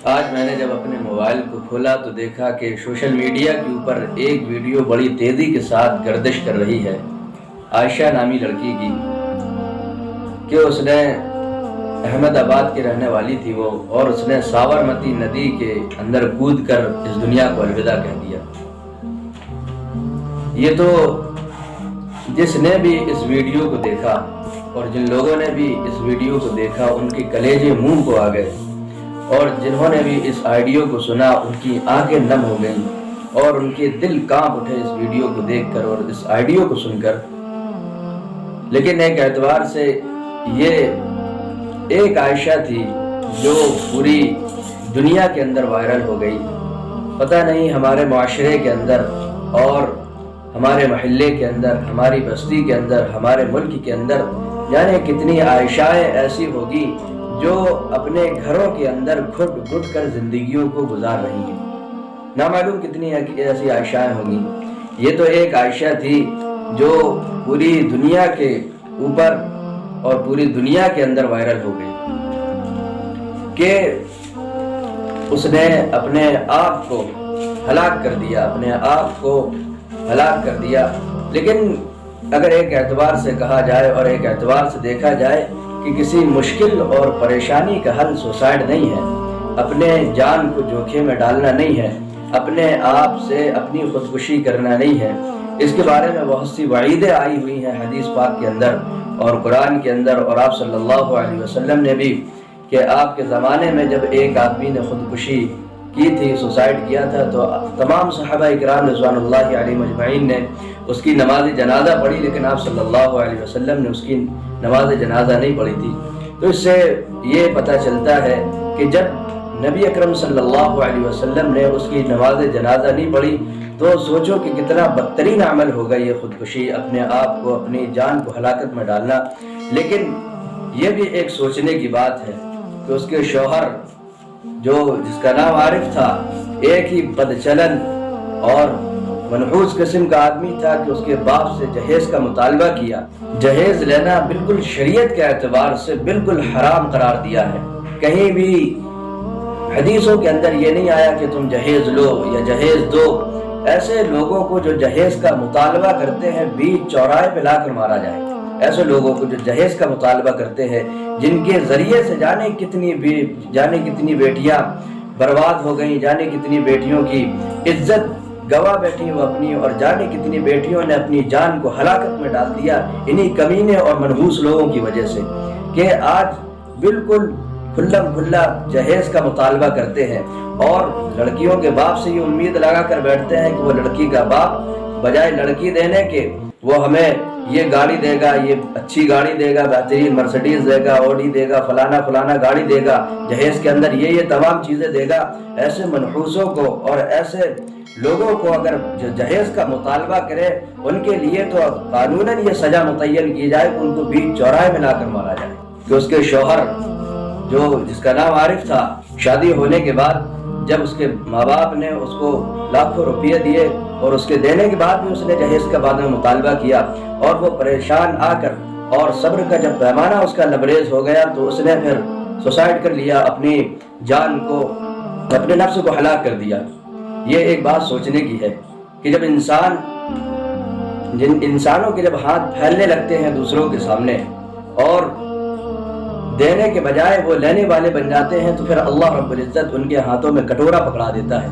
آج میں نے جب اپنے موبائل کو کھولا تو دیکھا کہ سوشل میڈیا کے اوپر ایک ویڈیو بڑی تیزی کے ساتھ گردش کر رہی ہے عائشہ نامی لڑکی کی، کہ اس نے احمد آباد کی رہنے والی تھی وہ، اور اس نے سابرمتی ندی کے اندر کود کر اس دنیا کو الوداع کہہ دیا۔ یہ تو جس نے بھی اس ویڈیو کو دیکھا اور جن لوگوں نے بھی اس ویڈیو کو دیکھا ان کے کلیجے منہ کو آ گئے، اور جنہوں نے بھی اس آڈیو کو سنا ان کی آنکھیں نم ہو گئیں اور ان کے دل کانپ اٹھے اس ویڈیو کو دیکھ کر اور اس آڈیو کو سن کر۔ لیکن ایک اعتبار سے یہ ایک عائشہ تھی جو پوری دنیا کے اندر وائرل ہو گئی۔ پتہ نہیں ہمارے معاشرے کے اندر اور ہمارے محلے کے اندر، ہماری بستی کے اندر، ہمارے ملک کے اندر یعنی کتنی عائشائیں ایسی ہوگی جو اپنے گھروں کے اندر گھٹ گھٹ کر زندگیوں کو گزار رہی ہیں۔ نامعلوم کتنی ایسی عائشائیں ہوں گی۔ یہ تو ایک عائشہ تھی جو پوری دنیا کے اوپر اور پوری دنیا کے اندر وائرل ہو گئی کہ اس نے اپنے آپ کو ہلاک کر دیا، اپنے آپ کو ہلاک کر دیا۔ لیکن اگر ایک اعتبار سے کہا جائے اور ایک اعتبار سے دیکھا جائے کہ کسی مشکل اور پریشانی کا حل سوسائڈ نہیں ہے، اپنے جان کو جوکھم میں ڈالنا نہیں ہے، اپنے آپ سے اپنی خودکشی کرنا نہیں ہے۔ اس کے بارے میں بہت سی وعیدیں آئی ہوئی ہیں حدیث پاک کے اندر اور قرآن کے اندر، اور آپ صلی اللہ علیہ وسلم نے بھی کہ آپ کے زمانے میں جب ایک آدمی نے خودکشی کی تھی، سوسائڈ کیا تھا، تو تمام صحابہ اکرام رضوان اللہ علیہم اجمعین نے اس کی نماز جنازہ پڑھی، لیکن آپ صلی اللہ علیہ وسلم نے اس کی نماز جنازہ نہیں پڑھی تھی۔ تو اس سے یہ پتہ چلتا ہے کہ جب نبی اکرم صلی اللہ علیہ وسلم نے اس کی نماز جنازہ نہیں پڑھی تو سوچو کہ کتنا بدترین عمل ہوگا یہ خودکشی، اپنے آپ کو، اپنی جان کو ہلاکت میں ڈالنا۔ لیکن یہ بھی ایک سوچنے کی بات ہے کہ اس کے شوہر جس کا نام عارف تھا، ایک ہی بدچلن اور منحوس قسم کا آدمی تھا کہ اس کے باپ سے جہیز کا مطالبہ کیا۔ جہیز لینا بالکل شریعت کے اعتبار سے بالکل حرام قرار دیا ہے۔ کہیں بھی حدیثوں کے اندر یہ نہیں آیا کہ تم جہیز لو یا جہیز دو۔ ایسے لوگوں کو جو جہیز کا مطالبہ کرتے ہیں بیچ چوراہے پہ لا کر مارا جائے۔ ایسے لوگوں کو جو جہیز کا مطالبہ کرتے ہیں، جن کے ذریعے سے جانے کتنی بیٹیاں برباد ہو گئیں، جانے کتنی بیٹیوں کی عزت گوا بیٹھی وہ اپنی، اور جانے کتنی بیٹیوں نے اپنی جان کو ہلاکت میں ڈال دیا انہی کمینے اور منحوس لوگوں کی وجہ سے، کہ آج بالکل کھلم کھلا جہیز کا مطالبہ کرتے ہیں اور لڑکیوں کے باپ سے یہ امید لگا کر بیٹھتے ہیں کہ وہ لڑکی کا باپ بجائے لڑکی دینے کے وہ ہمیں یہ گاڑی دے گا، یہ اچھی گاڑی دے گا، بہترین مرسڈیز دے گا، اوڈی دے گا، فلانا گاڑی دے گا، جہیز کے اندر یہ تمام چیزیں دے گا۔ ایسے منحوسوں کو اور ایسے لوگوں کو اگر جہیز کا مطالبہ کرے ان کے لیے تو قانوناً یہ سزا متعین کی جائے کہ ان کو بیچ چوراہے میں لا کر مارا جائے۔ کہ اس کے شوہر جس کا نام عارف تھا، شادی ہونے کے بعد جب اس کے ماں باپ نے اس کو لاکھوں روپیے دیے اور اس کے دینے کے بعد بھی اس نے جہیز کا بعد میں مطالبہ کیا، اور وہ پریشان آ کر اور صبر کا جب پیمانہ اس کا لبریز ہو گیا تو اس نے پھر سوسائڈ کر لیا، اپنی جان کو، اپنے نفس کو ہلاک کر دیا۔ یہ ایک بات سوچنے کی ہے کہ جب جن انسانوں کے جب ہاتھ پھیلنے لگتے ہیں دوسروں کے سامنے اور دینے کے بجائے وہ لینے والے بن جاتے ہیں، تو پھر اللہ رب العزت ان کے ہاتھوں میں کٹورا پکڑا دیتا ہے۔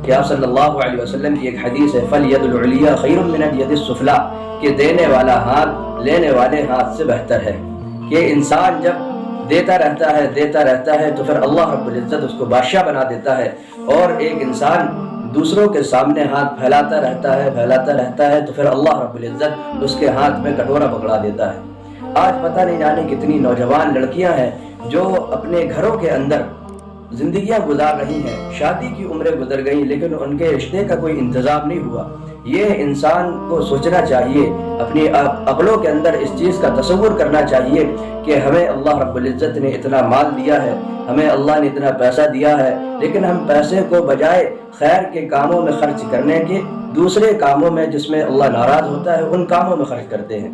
کہ آپ صلی اللہ علیہ وسلم کی ایک حدیث ہے، فَالْيَدُ الْعُلْيَا خَيْرٌ مِنَ الْيَدِ السُّفْلَىٰ، کہ دینے والا ہاتھ لینے والے ہاتھ سے بہتر ہے۔ کہ انسان جب دیتا رہتا ہے تو پھر اللہ رب العزت اس کو بادشاہ بنا دیتا ہے، اور ایک انسان دوسروں کے سامنے ہاتھ پھیلاتا رہتا ہے تو پھر اللہ رب العزت اس کے ہاتھ میں کٹورا پکڑا دیتا ہے۔ آج پتہ نہیں جانے کتنی نوجوان لڑکیاں ہیں جو اپنے گھروں کے اندر زندگیاں گزار رہی ہیں، شادی کی عمریں گزر گئیں لیکن ان کے رشتے کا کوئی انتظام نہیں ہوا۔ یہ انسان کو سوچنا چاہیے، اپنی عقلوں کے اندر اس چیز کا تصور کرنا چاہیے کہ ہمیں اللہ رب العزت نے اتنا مال دیا ہے، ہمیں اللہ نے اتنا پیسہ دیا ہے، لیکن ہم پیسے کو بجائے خیر کے کاموں میں خرچ کرنے کے دوسرے کاموں میں جس میں اللہ ناراض ہوتا ہے ان کاموں میں خرچ کرتے ہیں۔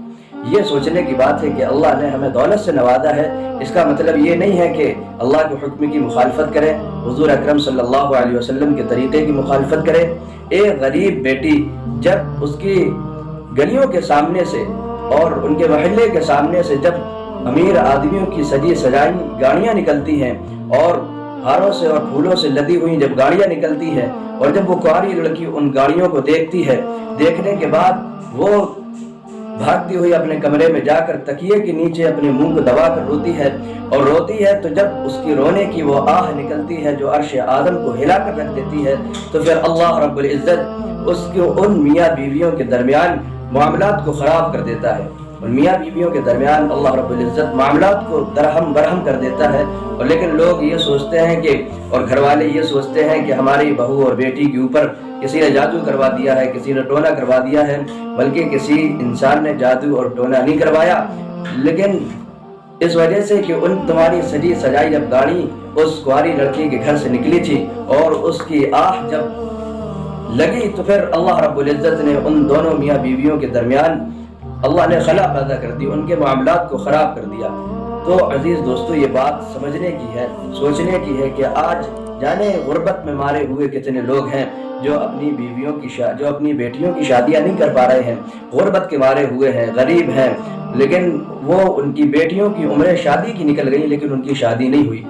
یہ سوچنے کی بات ہے کہ اللہ نے ہمیں دولت سے نوازا ہے، اس کا مطلب یہ نہیں ہے کہ اللہ کے حکم کی مخالفت کریں، حضور اکرم صلی اللہ علیہ وسلم کے طریقے کی مخالفت کریں۔ ایک غریب بیٹی جب اس کی گلیوں کے سامنے سے اور ان کے محلے کے سامنے سے جب امیر آدمیوں کی سجی سجائی گاڑیاں نکلتی ہیں اور ہاروں سے اور پھولوں سے لدی ہوئی جب گاڑیاں نکلتی ہیں، اور جب وہ کنواری لڑکی ان گاڑیوں کو دیکھتی ہے، دیکھنے کے بعد وہ بھاگتی ہوئی اپنے کمرے میں جا کر تکیے کے نیچے اپنے منہ کو دبا کر روتی ہے، اور روتی ہے تو جب اس کی رونے کی وہ آہ نکلتی ہے جو عرش اعظم کو ہلا کر رکھ دیتی ہے، تو پھر اللہ رب العزت اس کے ان میاں بیویوں کے درمیان معاملات کو خراب کر دیتا ہے۔ اور میاں بیویوں کے درمیان اللہ رب العزت معاملات کو درہم برہم کر دیتا ہے۔ اور لیکن لوگ یہ سوچتے ہیں کہ، اور گھر والے یہ سوچتے ہیں کہ ہماری بہو اور بیٹی کے اوپر کسی نے جادو کروا دیا ہے، کسی نے ٹونا کروا دیا ہے، بلکہ کسی انسان نے جادو اور ٹونا نہیں کروایا، لیکن اس وجہ سے کہ ان تمہاری سجی سجائی جب گاڑی اس کنواری لڑکی کے گھر سے نکلی تھی اور اس کی آہ جب لگی، تو پھر اللہ رب العزت نے ان دونوں میاں بیویوں کے درمیان اللہ نے خلا پیدا کر دی، ان کے معاملات کو خراب کر دیا۔ تو عزیز دوستو، یہ بات سمجھنے کی ہے، سوچنے کی ہے کہ آج جانے غربت میں مارے ہوئے کتنے لوگ ہیں جو اپنی بیویوں کی جو اپنی بیٹیوں کی شادیاں نہیں کر پا رہے ہیں، غربت کے مارے ہوئے ہیں، غریب ہیں، لیکن وہ ان کی بیٹیوں کی عمریں شادی کی نکل گئی لیکن ان کی شادی نہیں ہوئی۔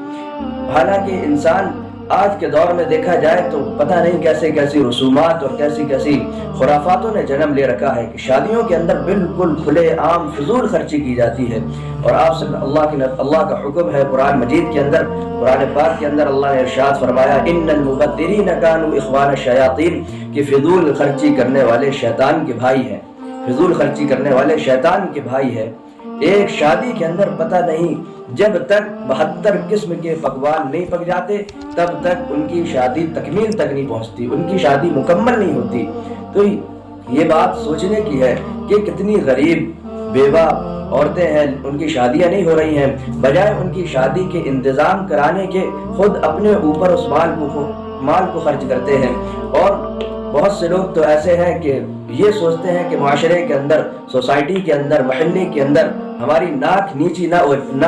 حالانکہ انسان آج کے دور میں دیکھا جائے تو پتہ نہیں کیسے کیسی رسومات اور کیسی کیسی خرافاتوں نے جنم لے رکھا ہے کہ شادیوں کے اندر بالکل کھلے عام فضول خرچی کی جاتی ہے۔ اور آپ صلی اللہ کا حکم ہے قرآن مجید کے اندر، قرآن پاک کے اندر اللہ نے ارشاد فرمایا ان المبذرین کانوا اخوان الشیاطین، کہ فضول خرچی کرنے والے شیطان کے بھائی ہیں، فضول خرچی کرنے والے شیطان کے بھائی ہیں۔ ایک شادی کے اندر پتہ نہیں جب تک 72 قسم کے پکوان نہیں پک جاتے تب تک ان کی شادی تکمیل تک نہیں پہنچتی، ان کی شادی مکمل نہیں ہوتی۔ تو یہ بات سوچنے کی ہے کہ کتنی غریب بیوہ عورتیں ہیں، ان کی شادیاں نہیں ہو رہی ہیں، بجائے ان کی شادی کے انتظام کرانے کے خود اپنے اوپر اس مال کو خرچ کرتے ہیں۔ اور بہت سے لوگ تو ایسے ہیں کہ یہ سوچتے ہیں کہ معاشرے کے اندر، سوسائٹی کے اندر، محلے کے اندر ہماری ناک نیچی نہ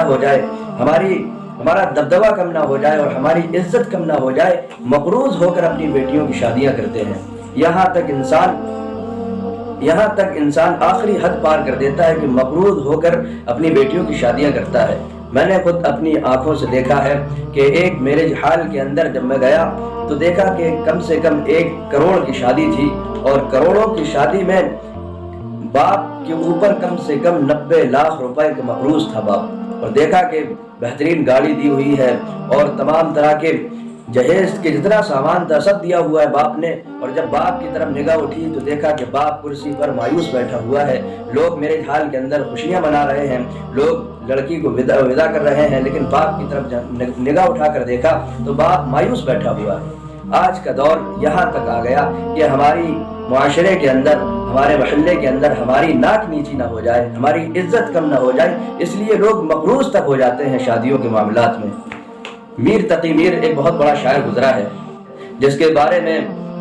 ہو جائے، ہمارا دبدبہ کم نہ ہو جائے اور ہماری عزت کم نہ ہو جائے، مقروض ہو کر اپنی بیٹیوں کی شادیاں کرتے ہیں۔ یہاں تک انسان آخری حد پار کر دیتا ہے کہ مقروض ہو کر اپنی بیٹیوں کی شادیاں کرتا ہے۔ میں نے خود اپنی آنکھوں سے دیکھا ہے کہ ایک میرج ہال کے اندر جب میں گیا تو دیکھا کہ کم سے کم 1 کروڑ کی شادی تھی، اور کروڑوں کی شادی میں باپ کے اوپر کم سے کم 90 لاکھ روپے کا مقروض تھا باپ، اور دیکھا کہ بہترین گاڑی دی ہوئی ہے اور تمام طرح کے جہیز کے جتنا سامان تھا سب دیا ہوا ہے باپ نے۔ اور جب باپ کی طرف نگاہ اٹھی تو دیکھا کہ باپ کرسی پر مایوس بیٹھا ہوا ہے، لوگ میرے حال کے اندر خوشیاں منا رہے ہیں، لوگ لڑکی کو ودا کر رہے ہیں، لیکن باپ کی طرف نگاہ اٹھا کر دیکھا تو باپ مایوس بیٹھا ہوا ہے۔ آج کا دور یہاں تک آ گیا کہ ہماری معاشرے کے اندر، ہمارے محلے کے اندر ہماری ناک نیچی نہ ہو جائے، ہماری عزت کم نہ ہو جائے، اس لیے لوگ مقروض تک ہو جاتے ہیں شادیوں کے معاملات میں۔ میر تقی میر ایک بہت بڑا شاعر گزرا ہے جس کے بارے میں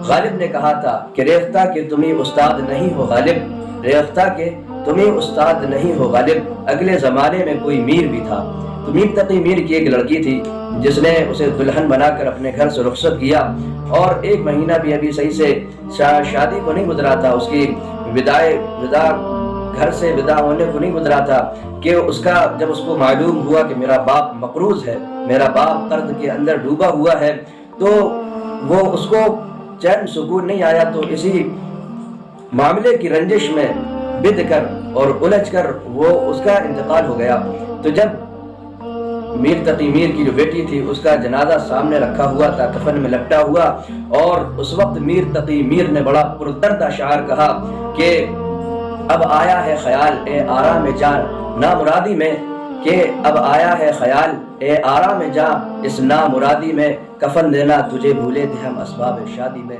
غالب نے کہا تھا کہ ریختہ کہ تمہیں استاد نہیں ہو غالب، ریختہ کہ تمہیں استاد نہیں ہو غالب، اگلے زمانے میں کوئی میر بھی تھا۔ تو میر تقی میر کی ایک لڑکی تھی جس نے اسے دلہن بنا کر اپنے گھر سے رخصت کیا، اور 1 مہینہ بھی ابھی صحیح سے شادی کو نہیں گزرا تھا، اس کی گھر سے ودا ہونے کو نہیں گزرا تھا کہ جب اس کو معلوم ہوا کہ میرا باپ مقروض ہے، میرا باپ قرض کے اندر ڈوبا ہوا ہے، تو وہ اس کو چین سکون نہیں آیا، تو اسی معاملے کی رنجش میں بد کر اور الجھ کر وہ اس کا انتقال ہو گیا۔ تو جب میر تقی میر کی جو بیٹی تھی اس کا جنازہ سامنے رکھا ہوا تھا، کفن میں لپٹا ہوا، اور اس وقت میر تقی میر نے بڑا پردرد اشعار کہا کہ اب آیا ہے خیال اے آرام جان نامرادی میں، کہ اب آیا ہے خیال اے آرام جان اس نامرادی میں، کفن دینا تجھے بھولے تھے ہم اسباب شادی میں۔